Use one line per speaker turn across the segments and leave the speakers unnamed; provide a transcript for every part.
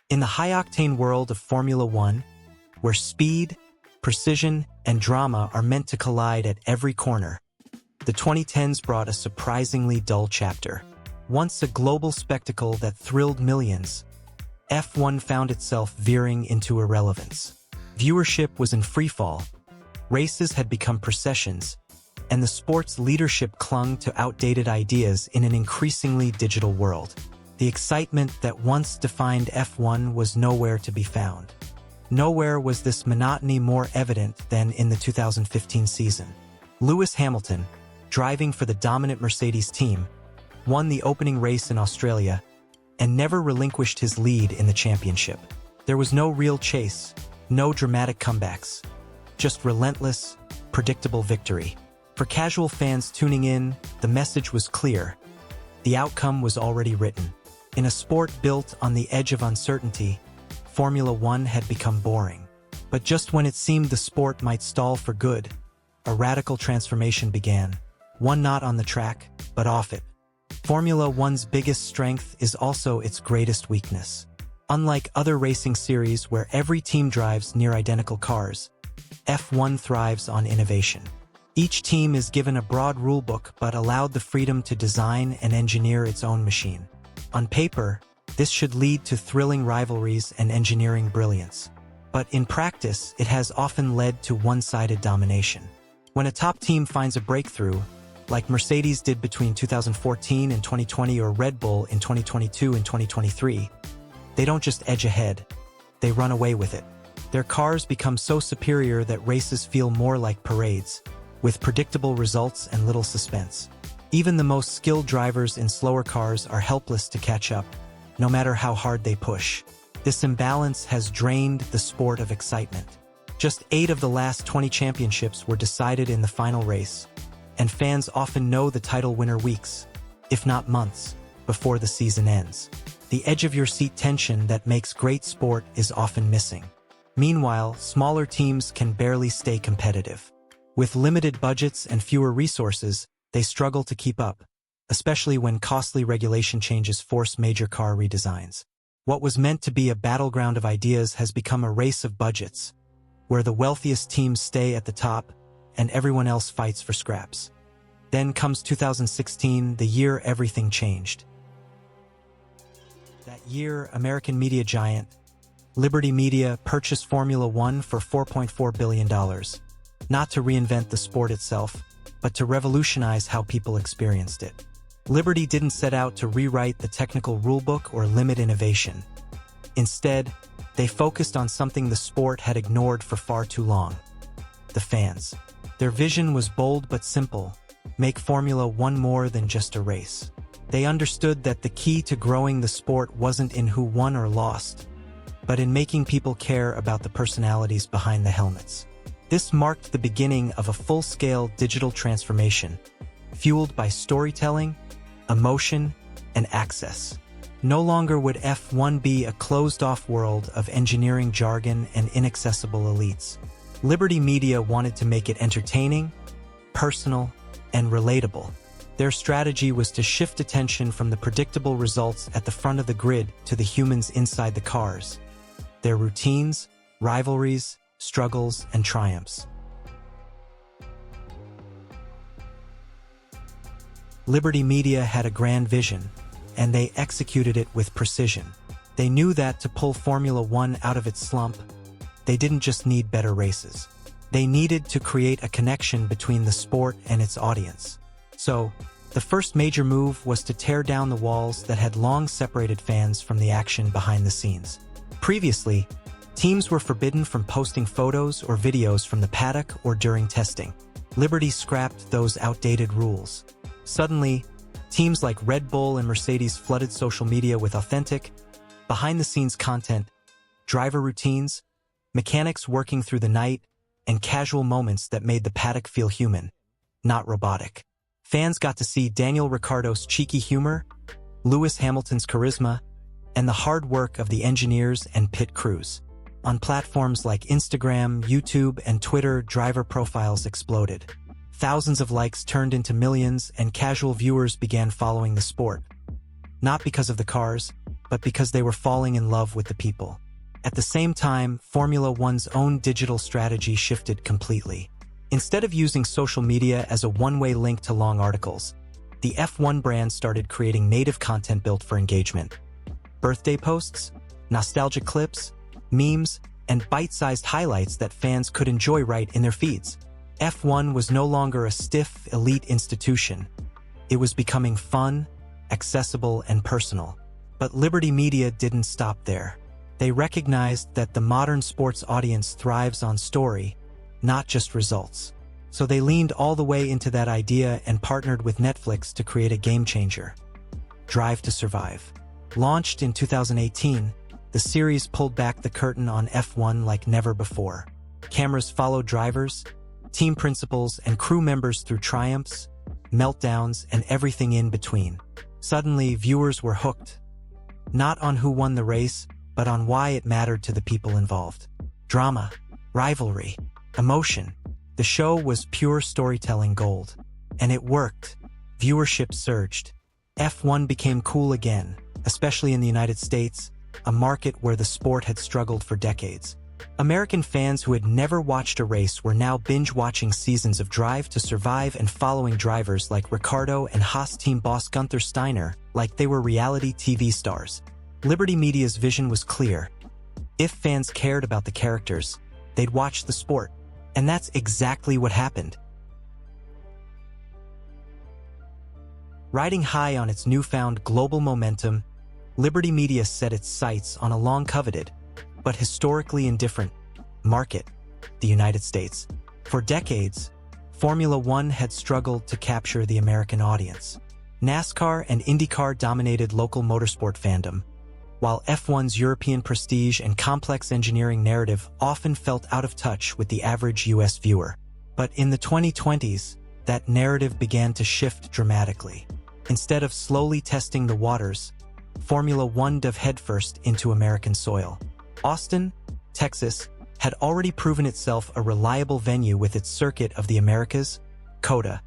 In the high-octane world of Formula One, where speed, precision, and drama are meant to collide at every corner, the 2010s brought a surprisingly dull chapter. Once a global spectacle that thrilled millions, F1 found itself veering into irrelevance. Viewership was in freefall, races had become processions, and the sport's leadership clung to outdated ideas in an increasingly digital world. The excitement that once defined F1 was nowhere to be found. Nowhere was this monotony more evident than in the 2015 season. Lewis Hamilton, driving for the dominant Mercedes team, won the opening race in Australia and never relinquished his lead in the championship. There was no real chase, no dramatic comebacks, just relentless, predictable victory. For casual fans tuning in, the message was clear. The outcome was already written. In a sport built on the edge of uncertainty, Formula One had become boring. But just when it seemed the sport might stall for good, a radical transformation began. One not on the track, but off it. Formula One's biggest strength is also its greatest weakness. Unlike other racing series where every team drives near identical cars, F1 thrives on innovation. Each team is given a broad rulebook but allowed the freedom to design and engineer its own machine. On paper, this should lead to thrilling rivalries and engineering brilliance. But in practice, it has often led to one-sided domination. When a top team finds a breakthrough, like Mercedes did between 2014 and 2020 or Red Bull in 2022 and 2023, they don't just edge ahead, they run away with it. Their cars become so superior that races feel more like parades, with predictable results and little suspense. Even the most skilled drivers in slower cars are helpless to catch up, no matter how hard they push. This imbalance has drained the sport of excitement. Just 8 of the last 20 championships were decided in the final race, and fans often know the title winner weeks, if not months, before the season ends. The edge-of-your-seat tension that makes great sport is often missing. Meanwhile, smaller teams can barely stay competitive. With limited budgets and fewer resources, they struggle to keep up, especially when costly regulation changes force major car redesigns. What was meant to be a battleground of ideas has become a race of budgets, where the wealthiest teams stay at the top and everyone else fights for scraps. Then comes 2016, the year everything changed. That year, American media giant Liberty Media purchased Formula One for $4.4 billion, not to reinvent the sport itself, but to revolutionize how people experienced it. Liberty didn't set out to rewrite the technical rulebook or limit innovation. Instead, they focused on something the sport had ignored for far too long: the fans. Their vision was bold but simple: make Formula One more than just a race. They understood that the key to growing the sport wasn't in who won or lost, but in making people care about the personalities behind the helmets. This marked the beginning of a full-scale digital transformation, fueled by storytelling, emotion, and access. No longer would F1 be a closed-off world of engineering jargon and inaccessible elites. Liberty Media wanted to make it entertaining, personal, and relatable. Their strategy was to shift attention from the predictable results at the front of the grid to the humans inside the cars, their routines, rivalries, struggles, and triumphs. Liberty Media had a grand vision, and they executed it with precision. They knew that to pull Formula One out of its slump, they didn't just need better races. They needed to create a connection between the sport and its audience. So, the first major move was to tear down the walls that had long separated fans from the action behind the scenes. Previously, teams were forbidden from posting photos or videos from the paddock or during testing. Liberty scrapped those outdated rules. Suddenly, teams like Red Bull and Mercedes flooded social media with authentic, behind-the-scenes content, driver routines, mechanics working through the night, and casual moments that made the paddock feel human, not robotic. Fans got to see Daniel Ricciardo's cheeky humor, Lewis Hamilton's charisma, and the hard work of the engineers and pit crews. On platforms like Instagram, YouTube, and Twitter, driver profiles exploded. Thousands of likes turned into millions, and casual viewers began following the sport. Not because of the cars, but because they were falling in love with the people. At the same time, Formula One's own digital strategy shifted completely. Instead of using social media as a one-way link to long articles, the F1 brand started creating native content built for engagement. Birthday posts, nostalgic clips, memes, and bite-sized highlights that fans could enjoy right in their feeds. F1 was no longer a stiff, elite institution. It was becoming fun, accessible, and personal. But Liberty Media didn't stop there. They recognized that the modern sports audience thrives on story, not just results. So they leaned all the way into that idea and partnered with Netflix to create a game-changer. Drive to Survive. Launched in 2018, the series pulled back the curtain on F1 like never before. Cameras followed drivers, team principals, and crew members through triumphs, meltdowns, and everything in between. Suddenly, viewers were hooked. Not on who won the race, but on why it mattered to the people involved. Drama, rivalry, emotion. The show was pure storytelling gold. And it worked. Viewership surged. F1 became cool again, especially in the United States, a market where the sport had struggled for decades. American fans who had never watched a race were now binge-watching seasons of Drive to Survive and following drivers like Ricciardo and Haas team boss Gunther Steiner like they were reality TV stars. Liberty Media's vision was clear. If fans cared about the characters, they'd watch the sport. And that's exactly what happened. Riding high on its newfound global momentum, Liberty Media set its sights on a long-coveted, but historically indifferent, market, the United States. For decades, Formula One had struggled to capture the American audience. NASCAR and IndyCar dominated local motorsport fandom, while F1's European prestige and complex engineering narrative often felt out of touch with the average US viewer. But in the 2020s, that narrative began to shift dramatically. Instead of slowly testing the waters, Formula One dove headfirst into American soil. Austin, Texas, had already proven itself a reliable venue with its Circuit of the Americas, COTA.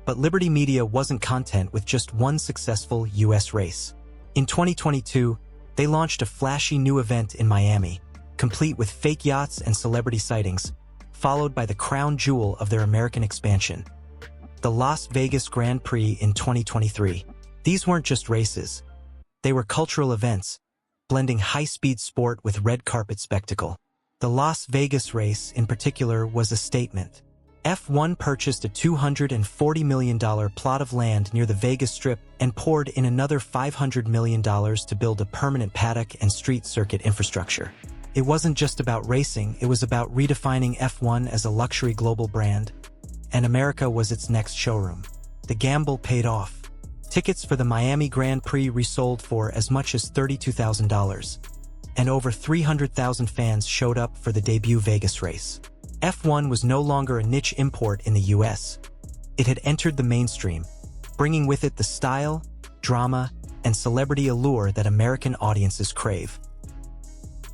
But Liberty Media wasn't content with just one successful US race. In 2022, they launched a flashy new event in Miami, complete with fake yachts and celebrity sightings, followed by the crown jewel of their American expansion, the Las Vegas Grand Prix in 2023. These weren't just races. They were cultural events, blending high-speed sport with red carpet spectacle. The Las Vegas race, in particular, was a statement. F1 purchased a $240 million plot of land near the Vegas Strip and poured in another $500 million to build a permanent paddock and street circuit infrastructure. It wasn't just about racing, it was about redefining F1 as a luxury global brand, and America was its next showroom. The gamble paid off. Tickets for the Miami Grand Prix resold for as much as $32,000, and over 300,000 fans showed up for the debut Vegas race. F1 was no longer a niche import in the US. It had entered the mainstream, bringing with it the style, drama, and celebrity allure that American audiences crave.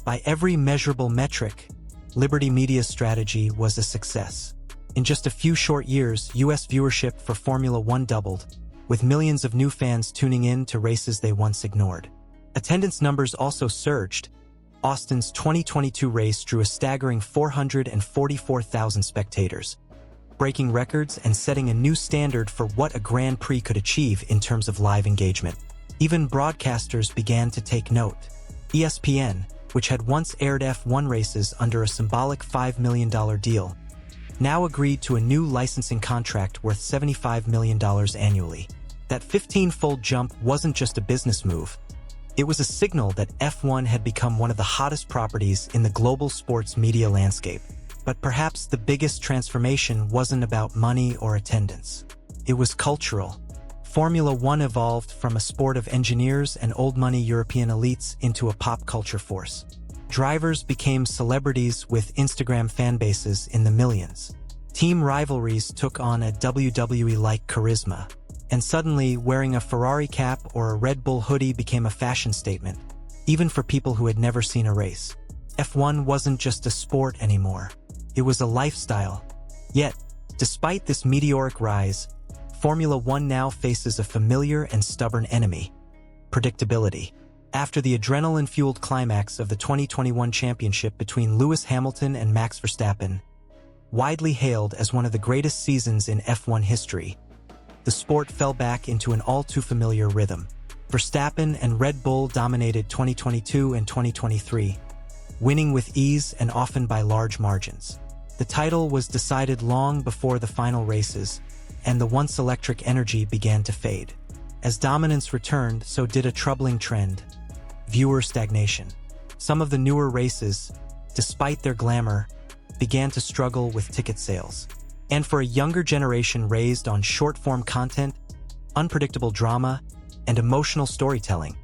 By every measurable metric, Liberty Media's strategy was a success. In just a few short years, US viewership for Formula One doubled, with millions of new fans tuning in to races they once ignored. Attendance numbers also surged. Austin's 2022 race drew a staggering 444,000 spectators, breaking records and setting a new standard for what a Grand Prix could achieve in terms of live engagement. Even broadcasters began to take note. ESPN, which had once aired F1 races under a symbolic $5 million deal, now agreed to a new licensing contract worth $75 million annually. That 15-fold jump wasn't just a business move. It was a signal that F1 had become one of the hottest properties in the global sports media landscape. But perhaps the biggest transformation wasn't about money or attendance. It was cultural. Formula One evolved from a sport of engineers and old-money European elites into a pop culture force. Drivers became celebrities with Instagram fan bases in the millions. Team rivalries took on a WWE-like charisma. And suddenly, wearing a Ferrari cap or a Red Bull hoodie became a fashion statement, even for people who had never seen a race. F1 wasn't just a sport anymore. It was a lifestyle. Yet, despite this meteoric rise, Formula One now faces a familiar and stubborn enemy: predictability. After the adrenaline-fueled climax of the 2021 championship between Lewis Hamilton and Max Verstappen, widely hailed as one of the greatest seasons in F1 history, the sport fell back into an all-too-familiar rhythm. Verstappen and Red Bull dominated 2022 and 2023, winning with ease and often by large margins. The title was decided long before the final races, and the once electric energy began to fade. As dominance returned, so did a troubling trend: viewer stagnation. Some of the newer races, despite their glamour, began to struggle with ticket sales. And for a younger generation raised on short-form content, unpredictable drama, and emotional storytelling,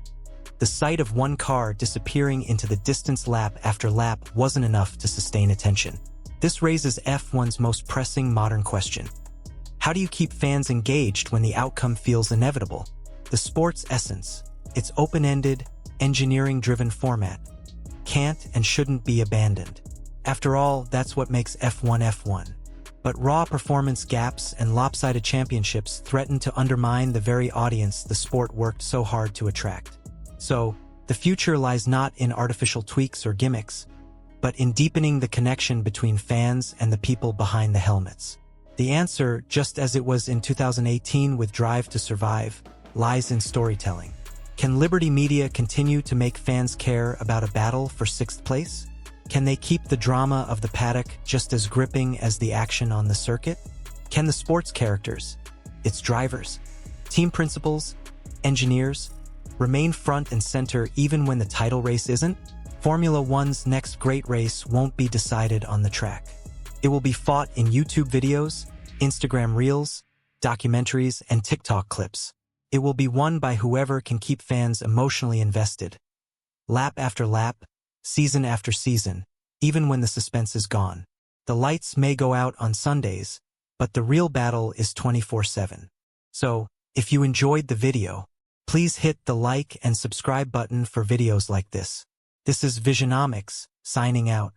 the sight of one car disappearing into the distance lap after lap wasn't enough to sustain attention. This raises F1's most pressing modern question: how do you keep fans engaged when the outcome feels inevitable? The sport's essence, its open-ended, engineering-driven format, can't and shouldn't be abandoned. After all, that's what makes F1 F1. But raw performance gaps and lopsided championships threaten to undermine the very audience the sport worked so hard to attract. So, the future lies not in artificial tweaks or gimmicks, but in deepening the connection between fans and the people behind the helmets. The answer, just as it was in 2018 with Drive to Survive, lies in storytelling. Can Liberty Media continue to make fans care about a battle for sixth place? Can they keep the drama of the paddock just as gripping as the action on the circuit? Can the sports characters, its drivers, team principals, engineers, remain front and center even when the title race isn't? Formula One's next great race won't be decided on the track. It will be fought in YouTube videos, Instagram Reels, documentaries, and TikTok clips. It will be won by whoever can keep fans emotionally invested, lap after lap, season after season, even when the suspense is gone. The lights may go out on Sundays, but the real battle is 24/7. So, if you enjoyed the video, please hit the like and subscribe button for videos like this. This is Visionomics, signing out.